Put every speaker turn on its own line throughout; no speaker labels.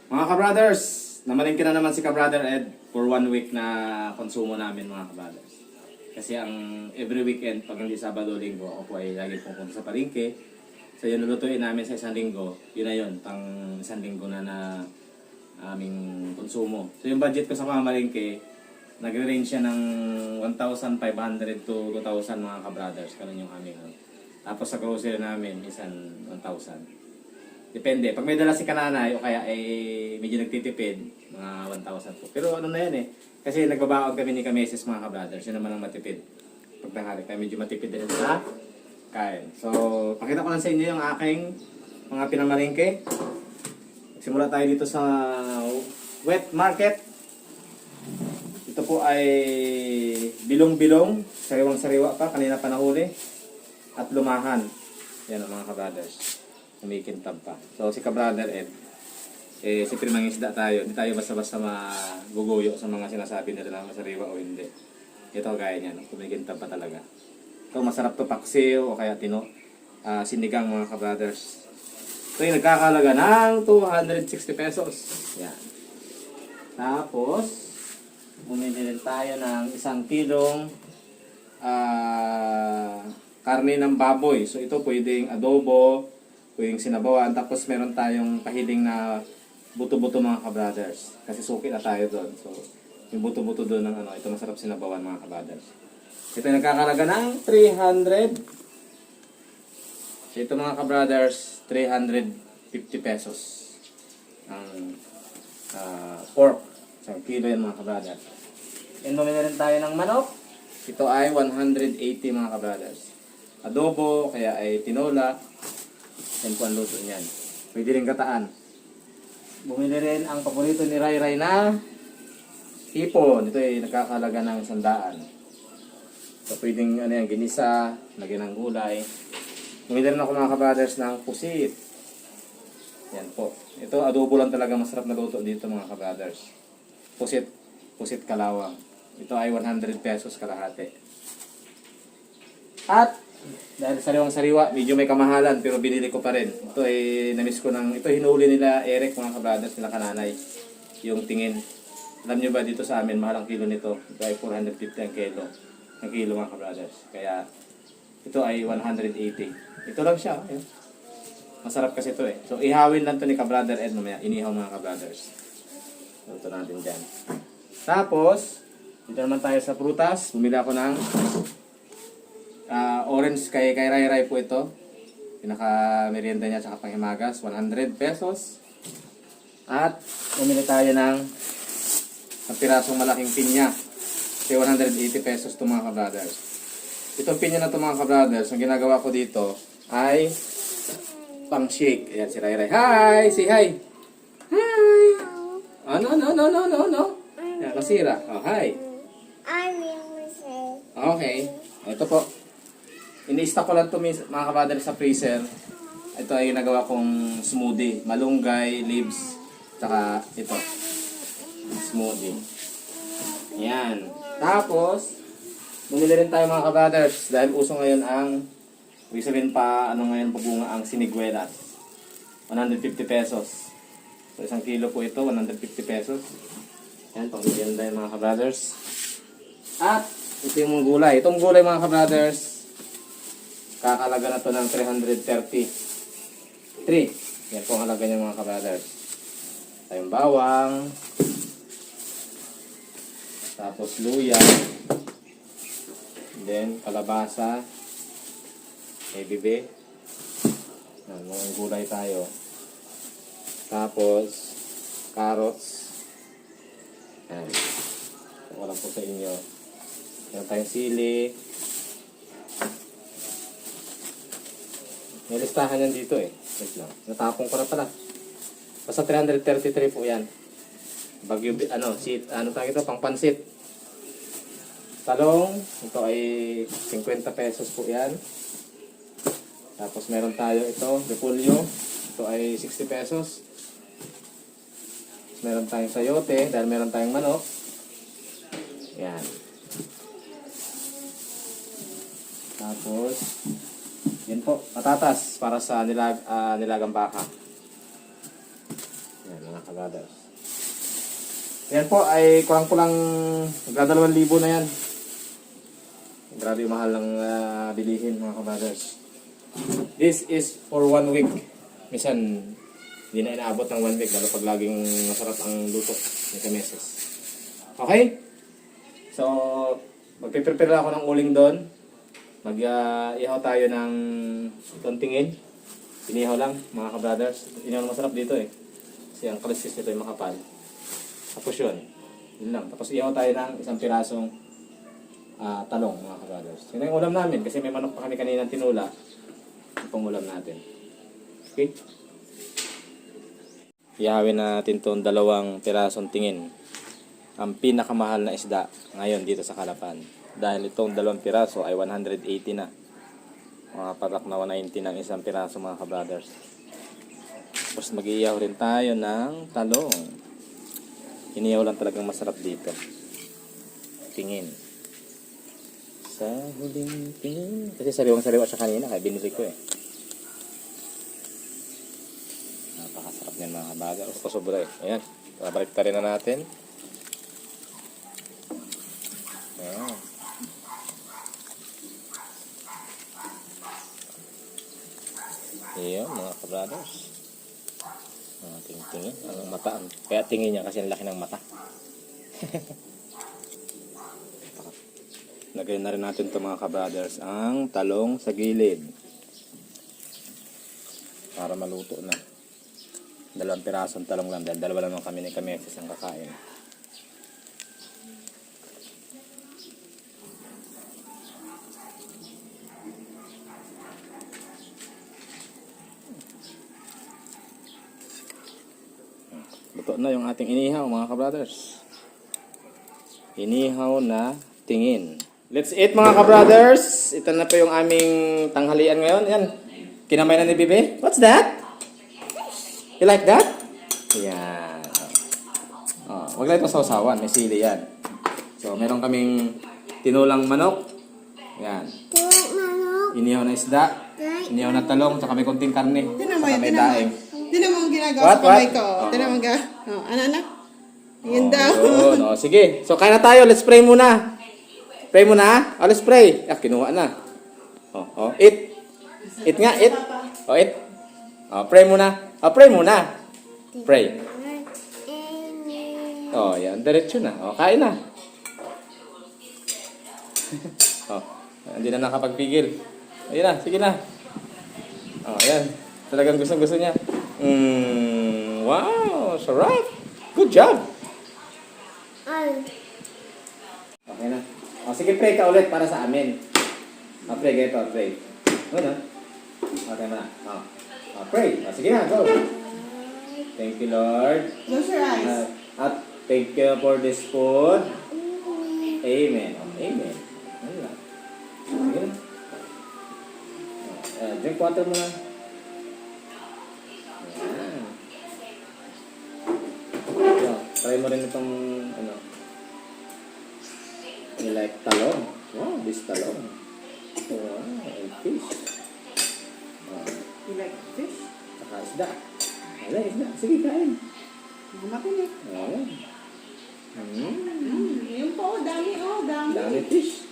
Mga ka-brothers, namalingki na naman si ka-brother Ed for 1 week na konsumo namin mga ka-brothers. Kasi ang every weekend, pag hindi Sabado o Linggo, ako po ay lagi pupunta sa palengke. So yun, lulutuin namin sa isang linggo. Yun na yun, pang isang linggo na aming konsumo. So yung budget ko sa mga malingke, nagre-range siya ng 1,500 to 2,000 mga ka-brothers. Ganun yung aming. Tapos sa grocery namin, isang 1,000. Depende. Pag may dala si kananay o kaya ay medyo nagtitipid, mga 1,000 po. Pero ano na yan eh. Kasi nagbabaon kami ni Kameses mga ka-brothers. Yun naman ang matipid. Pag tanghali kaya medyo matipid din sa kain. So, pakita ko lang sa inyo yung aking mga pinamalingke. Simula tayo dito sa wet market. Ito po ay bilong-bilong. Sariwang-sariwa pa. Kanina pa nahuli. At lumahan. Yan ang mga ka-brothers. Kumikintab pa. So si ka-brother Ed, siyempre mangisda tayo. Hindi tayo basta-basta maguguyo sa mga sinasabi nila na masariwa o hindi. Ito gaya niyan, kumikintab pa talaga. Ito masarap to paksiw o kaya sinigang mga ka-brothers. Ito yung nagkakalaga ng 260 pesos. Yan. Tapos, bumili rin tayo ng 1 kilong karne ng baboy. So ito pwedeng adobo, yung sinabawan, tapos meron tayong pahiling na buto-buto mga ka-brothers. Kasi suki na tayo doon. So, yung buto-buto doon ng ito masarap sinabawan mga ka-brothers. Ito yung nagkakalaga ng 300. So, ito mga ka-brothers, 350 pesos. Ang pork. 1 kilo yan mga ka-brothers. And bumili rin tayo ng manok. Ito ay 180 mga ka-brothers. Adobo, kaya ay tinola. Yan po ang luto niyan. Pwede rin gataan. Bumili rin ang paborito ni Ray Ray na hipon. Ito ay nagkakalaga ng 100. So pwedeng ginisa, lagyan ng gulay. Bumili rin ako mga ka-brothers ng pusit. Yan po. Ito adobo lang talaga masarap na luto dito mga ka-brothers. Pusit kalawang. Ito ay 100 pesos kalahati. At dahil sariwang-sariwa, medyo may kamahalan pero binili ko pa rin. Ito ay namiss ko ito hinuli nila Eric mga ka-brothers, nila kananay. Yung tingin. Alam nyo ba dito sa amin, mahal ang kilo nito. Ito ay 450 ang kilo. Ang kilo mga ka-brothers. Kaya ito ay 180. Ito lang siya. Ayun. Masarap kasi ito eh. So ihawin lang to ni ka-brother Ed mamaya. Inihaw mga ka-brothers. Ito natin dyan. Tapos, dito naman tayo sa prutas. Bumili ako ng orange kay Ray Ray po ito. Pinaka merienda niya sa panghimagas, 100 pesos. At bumili tayo ng pirasong malaking pinya. Kaya 180 pesos to mga ka-brothers. Itong pinya na to mga ka-brothers, ang ginagawa ko dito ay pang shake. Ayan si Ray Ray. Hi! Say hi! Hi! Oh, no. Ayan, masira. Oh, hi! Okay. Ito po. Ini-stock ko lang ito mga ka-brothers sa freezer. Ito ay ginagawa kong smoothie. Malunggay, leaves, saka ito. Smoothie. Yan. Tapos, bumili rin tayo mga ka-brothers. Dahil uso ngayon ibig sabihin ngayon pabunga ang siniguelas. 150 pesos. So, 1 kilo po ito, 150 pesos. Yan, pang-bigyan tayo mga ka-brothers. At, ito yung gulay. Itong gulay mga ka-brothers, kakalaga na to ng 333. Yan po ang halaga niya mga ka-brothers. Tayong bawang. Tapos luya. And then kalabasa. Bibe. Mga gulay tayo. Tapos carrots. Yan. Wala po sa inyo. Yan tayong sili. May listahan yan dito eh. Wait lang. Natapong ko na pala. Basta 333 po yan. Bagyo, tawag ito, pang pansit. Talong, ito ay 50 pesos po yan. Tapos meron tayo ito, repolyo. Ito ay 60 pesos. Tapos meron tayong sayote, dahil meron tayong manok. Yan. Tapos, Yan po, patatas para sa nilagang baka. Yan, mga kabrothers. Yan po ay kulang-kulang magdadalawang libo na yan. Grabe yung mahal ng bilihin mga kabrothers. This is for 1 week. Minsan, hindi na inaabot ng 1 week, lalo pag laging masarap ang luto ni Kameses. Okay? So, magpiprepare ako ng uling doon. Mag-ihaw tayo ng tontingin. Inihaw lang, mga kabrothers. Inihaw na masarap dito eh. Kasi ang krisis nito ay makapal. Tapos yun. Yun lang. Tapos ihaw tayo ng isang pirasong talong, mga kabrothers. Yun ang ulam namin kasi may manok pa kami kanina tinula. Ito pang ulam natin. Okay? Ihawin natin itong 2 pirasong tingin. Ang pinakamahal na isda ngayon dito sa Calapan. Dahil itong 2 piraso ay 180 na. Mga patak na 190 ng isang piraso mga kabrothers. Tapos mag-iiyaw rin tayo ng talong. Iniyaw lang talagang masarap dito. Tingin. Sa huling tingin. Kasi sariwang-sariwa siya kanina kaya binili ko eh. Napakasarap niyan mga kabrothers. Pasobra eh. Ayan. Babalik rin na natin. Ayan. Ayan mga kabrothers. Tingin. Ang mata. Kaya tingin niya kasi ang laki ng mata. Lagay na rin natin ito mga kabrothers. Ang talong sa gilid. Para maluto na. 2 pirasong talong lang. Dahil 2 lang kami ni Kameses ang kakain. Luto na yung ating inihaw mga kabrothers. Inihaw na tingin. Let's eat mga kabrothers. Ito na po yung aming tanghalian ngayon. Yan. Kinamay na ni Bibi. What's that? You like that? Yan. Oh, wag lang itong sausawan. May sili yan. So, meron kaming tinulang manok. Yan. Inihaw na isda. Inihaw na talong. Tsaka may konting karne. Tsaka may daing.
Tinan mo ang ginagawa sa kamay ko. Tinan mo ang ano? Yun daw.
Yun. Oh, sige. So, kain na tayo. Let's pray muna. Pray muna. Oh, let's pray. Kinuha na. Oh, eat. Eat nga, eat. Oh, eat. Oh, pray muna. Oh, pray muna. Pray. Oh, yan. Diretso na. Oh, kain na. Oh, hindi na nakapagpigil. Ayun na, sige na. Oh, ayan. Talagang gusto niya. Wow, sarap. Good job. Okay na. O, sige, pray ka ulit para sa amin. O, pray ka ito, pray. Ano? Okay na. O, pray. O, sige na, go. Thank you, Lord.
Close your eyes.
At thank you for this food. Amen. O, amen. Ano lang. Sige na. Drink water muna. Try mo rin itong you like talong. Wow, this talong. Wow, and fish.
You like fish?
Saka isda. Wala, isda. Sige, kain.
Makinig.
Wala.
Yun po, dami dami.
Dami fish.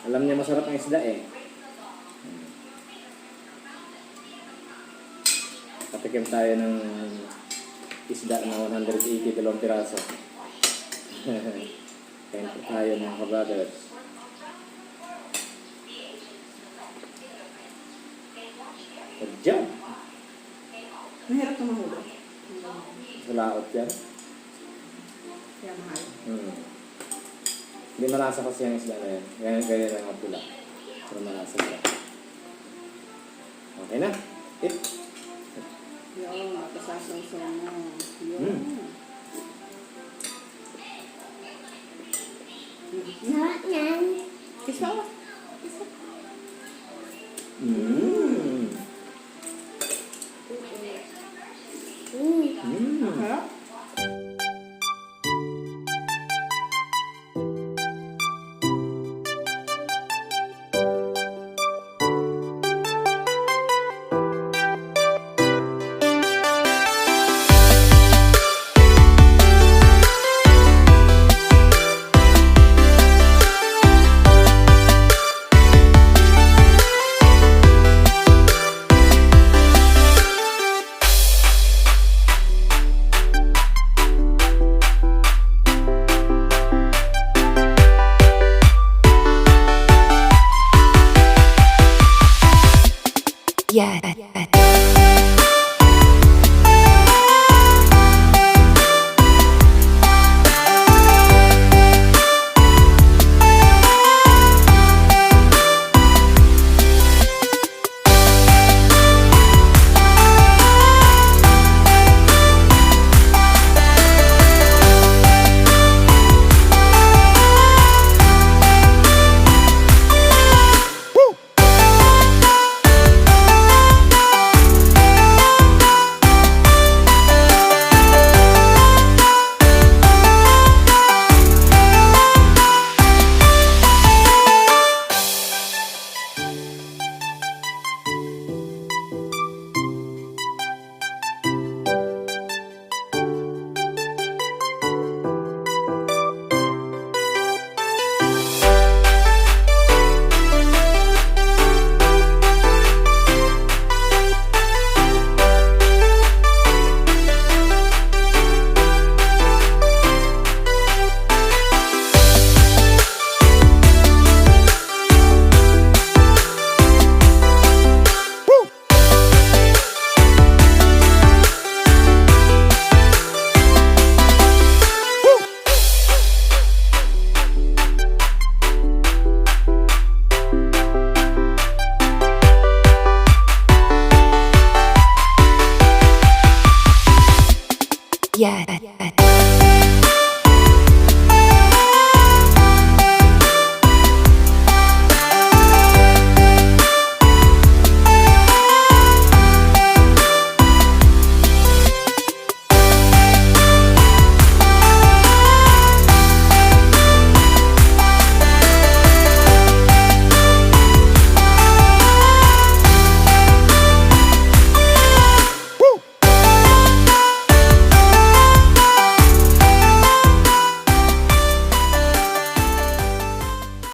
Alam niya masarap ang isda eh. Patikim tayo ng isda na 180 piraso. Kain po tayo mga kabrothers. Good job!
Mahirap na mahulog.
Sa laot yan.
Kaya mahal.
Hindi malasa kasi ang isda na yan. Ganyan lang ang pula. Pero malasa siya. Okay na. Eat.
Yun, mapasasawsaw mo. Yun. Kiss mo. Harap.
Yes.